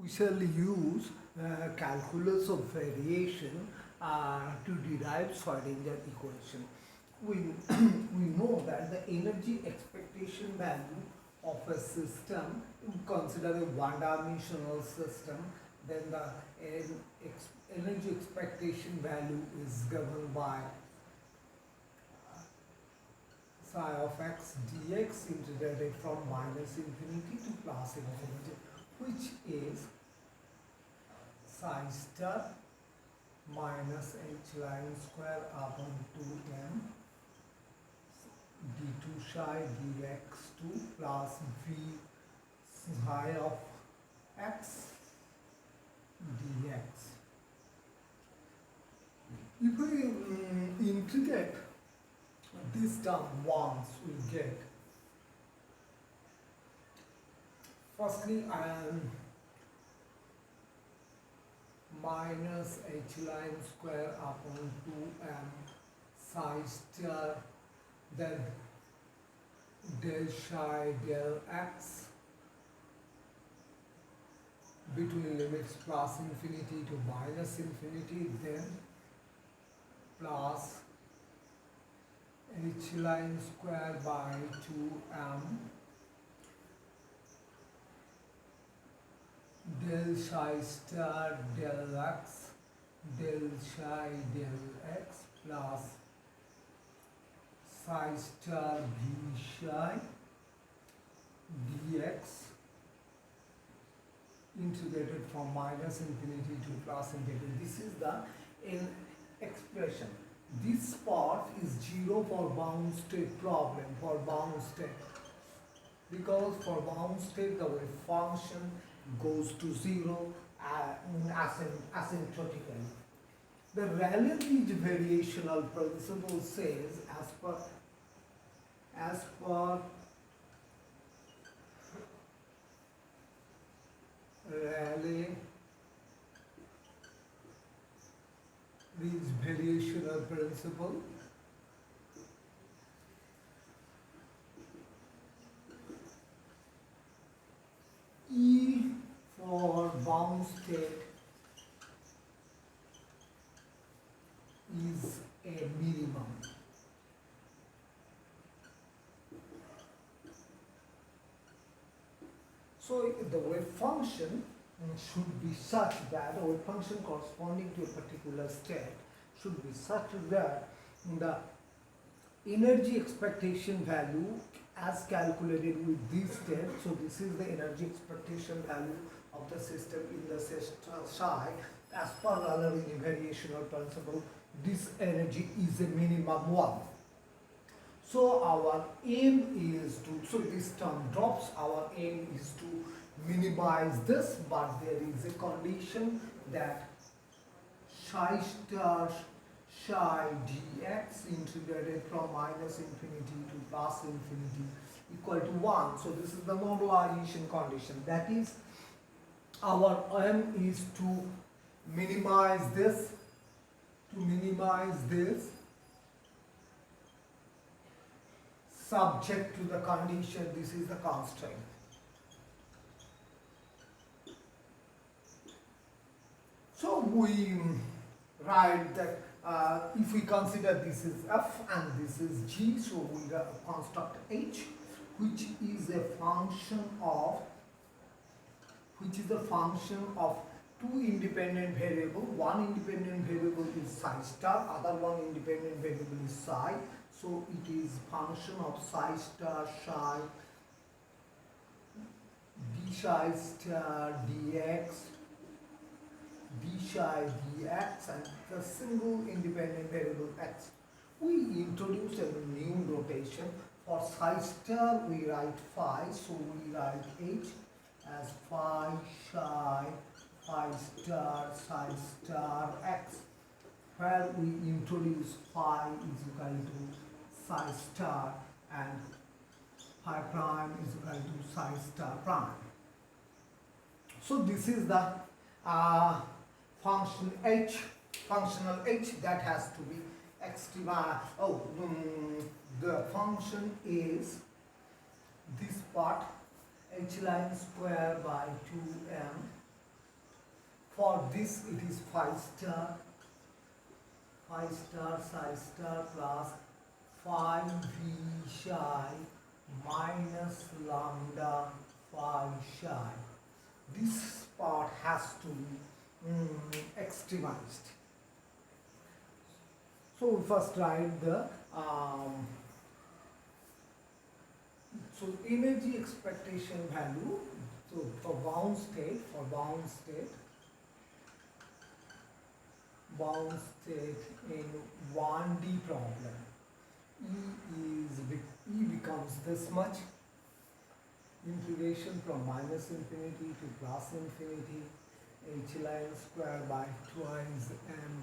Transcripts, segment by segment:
we shall use calculus of variation to derive Schrodinger equation. We, we know that the energy expectation value of a system, consider a one-dimensional system, then the energy expectation value is given by psi of x dx integrated from minus infinity to plus infinity, which is psi star minus h line square upon 2m d2 psi dx2 plus v psi of x dx. If we integrate this term once, we get, firstly I am minus h line square upon 2m psi star, then del psi del x between limits plus infinity to minus infinity, then plus h line square by 2m del psi star del x del psi del x plus psi star v psi dx integrated from minus infinity to plus infinity. This is the expression. This part is 0 for bound state problem, for bound state, because for bound state the wave function goes to 0 asymptotically. The relative variational principle says, as per Rayleigh variational principle, E for bound state is a minimum. So the wave function should be such that, or wave function corresponding to a particular state should be such that the energy expectation value as calculated with this state, so this is the energy expectation value of the system in the system psi, as per Rayleigh variational principle, this energy is a minimum 1. So our aim is to, so this term drops, our aim is to minimize this, but there is a condition that psi star psi dx integrated from minus infinity to plus infinity equal to 1. So this is the normalization condition. That is, our aim is to minimize this, subject to the condition, this is the constraint. So we write that if we consider this is f and this is g, so we construct h, which is a function of two independent variables. One independent variable is psi star, other one independent variable is psi. So it is function of psi star psi d psi star dx d psi dx, and the single independent variable x. We introduce a new notation. For psi star we write phi, so we write h as phi psi star x, where we introduce phi is equal to psi star and phi prime is equal to psi star prime. So this is the functional h that has to be the function is this part h line square by 2m For this it is phi star psi star plus phi v psi minus lambda phi psi. This part has to be extremized. So we first write the so energy expectation value. So for bound state in 1D problem, E becomes this much, integration from minus infinity to plus infinity, h line square by twice m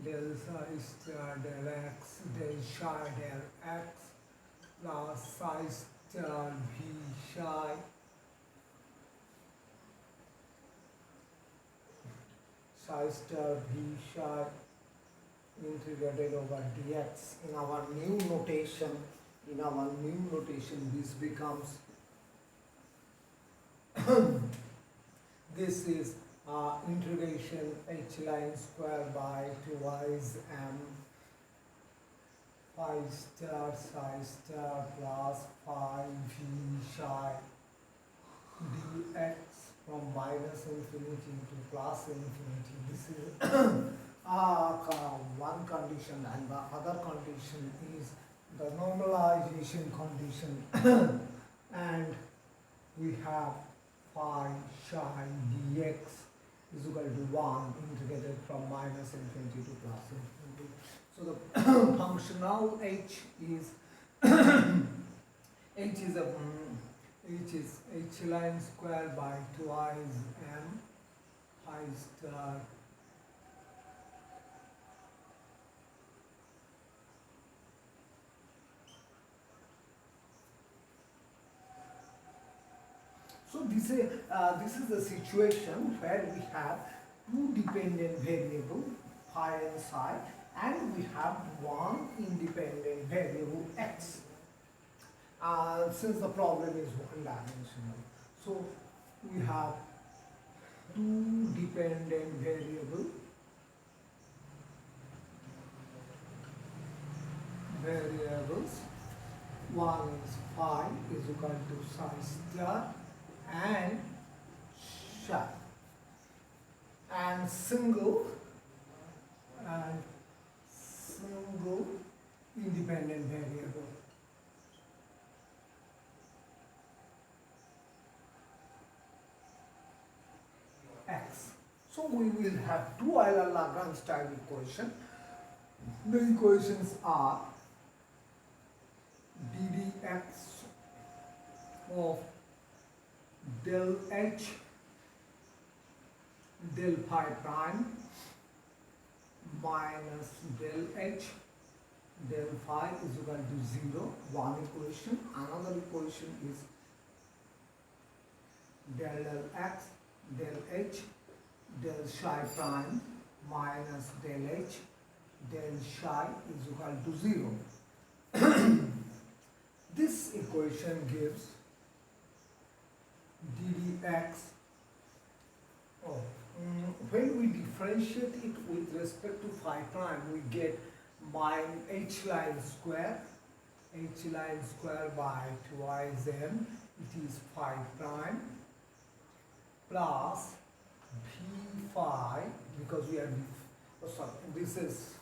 del psi star del x del psi del x plus psi star v psi star v psi integrated over dx. In our new notation, this becomes this is integration h line square by twice m phi star psi star plus phi v psi dx from minus infinity to plus infinity. This is one condition, and the other condition is the normalization condition and we have phi psi dx is equal to 1 integrated from minus infinity to plus infinity. So the functional h is h line square by twice m phi star So this is the situation where we have two dependent variables, phi and psi, and we have one independent variable x. Since the problem is one-dimensional, so we have two dependent variables. One is phi is equal to psi star and psi, and single independent variable. X. So we will have two Euler-Lagrange style equation. The equations are ddx of del h del phi prime minus del h del phi is equal to 0, one equation. Another equation is del x del h del psi prime minus del h del psi is equal to 0. This equation gives ddx when we differentiate it with respect to phi prime, we get h line square by twice m, it is phi prime, plus v phi, because we are this is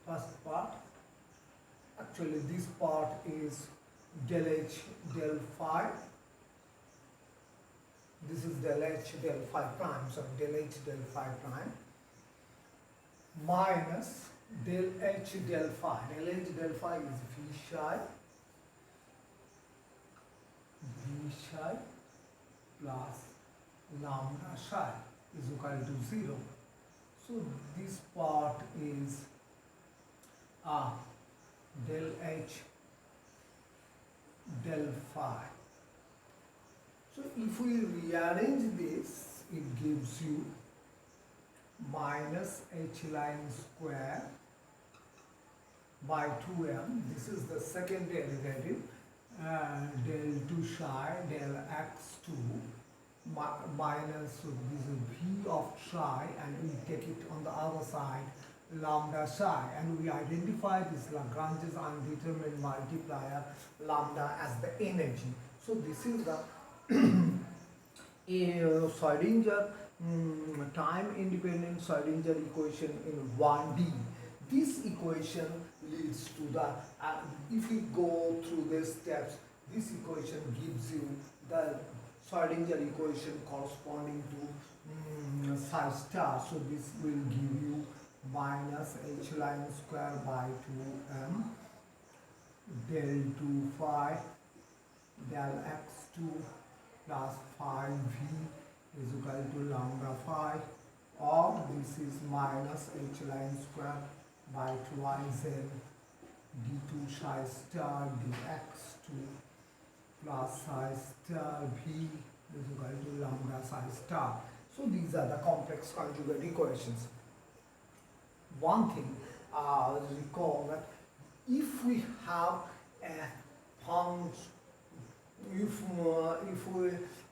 first part. Actually this part is del h del phi. This is del h del phi prime, so del h del phi prime minus del h del phi. Del h del phi is v psi plus lambda psi is equal to 0. So this part is del h del phi. So if we rearrange this, it gives you minus h line square by 2m. This is the second derivative, del 2 psi del x2 minus, so this is v of psi, and we take it on the other side lambda psi, and we identify this Lagrange's undetermined multiplier lambda as the energy. So this is the Schrodinger time independent Schrodinger equation in 1D. This equation leads to the, if we go through these steps, this equation gives you the Schrodinger equation corresponding to psi star. So this will give you minus h line square by 2m del 2 phi del x2 plus phi v is equal to lambda phi, or this is minus h line square by 2iz d2 psi star dx2 plus psi star v is equal to lambda psi star. So these are the complex conjugate equations. One thing, recall that if we have a function, if we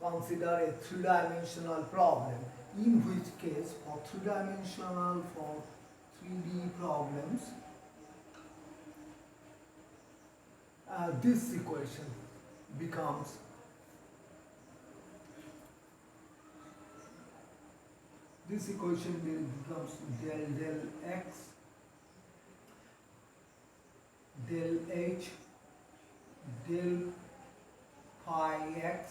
consider a three-dimensional problem, in which case for three-dimensional, for 3D problems, this equation becomes del del x del h del phi x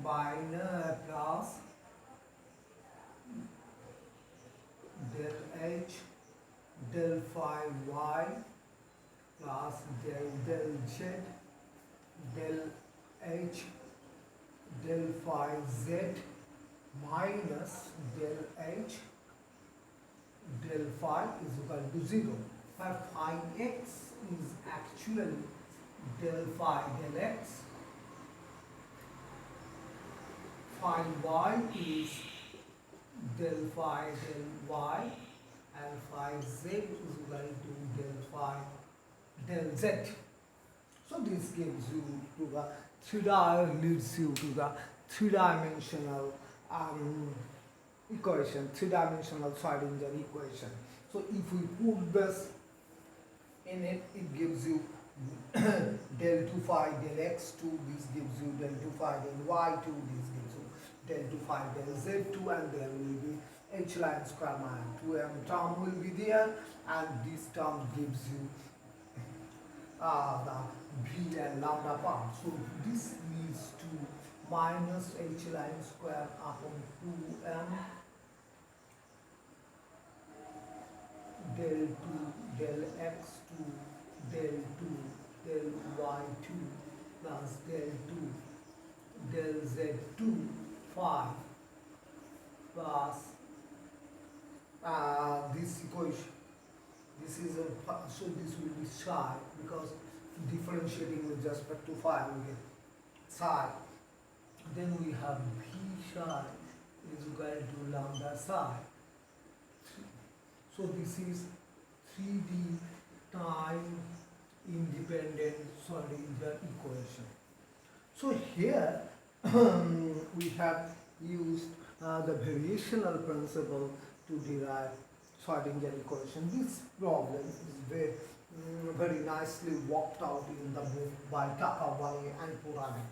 minus plus del h del phi y plus del z del h del phi z minus del h del phi is equal to 0, where phi x is actually del phi del x, phi y is del phi del y, and phi z is equal to del phi del z. So this gives you to the leads you to the three-dimensional equation, three-dimensional Schrodinger equation. So if we put this in it, it gives you del 2 phi del x2, this gives you del 2 phi del y2, this gives you del 2 phi del z2, and there will be h line square minus 2m term will be there, and this term gives you the v and lambda part. So this leads to minus h line square upon 2m del 2 del x2 del 2 del y2 plus del 2 del z2 phi plus this equation. This is so this will be psi, because differentiating with respect to phi we get psi. Then we have v psi is equal to lambda psi. So this is 3D time independent Schrodinger equation. So here we have used the variational principle to derive Schrodinger equation. This problem is very nicely worked out in the book by Takawai and Puranik.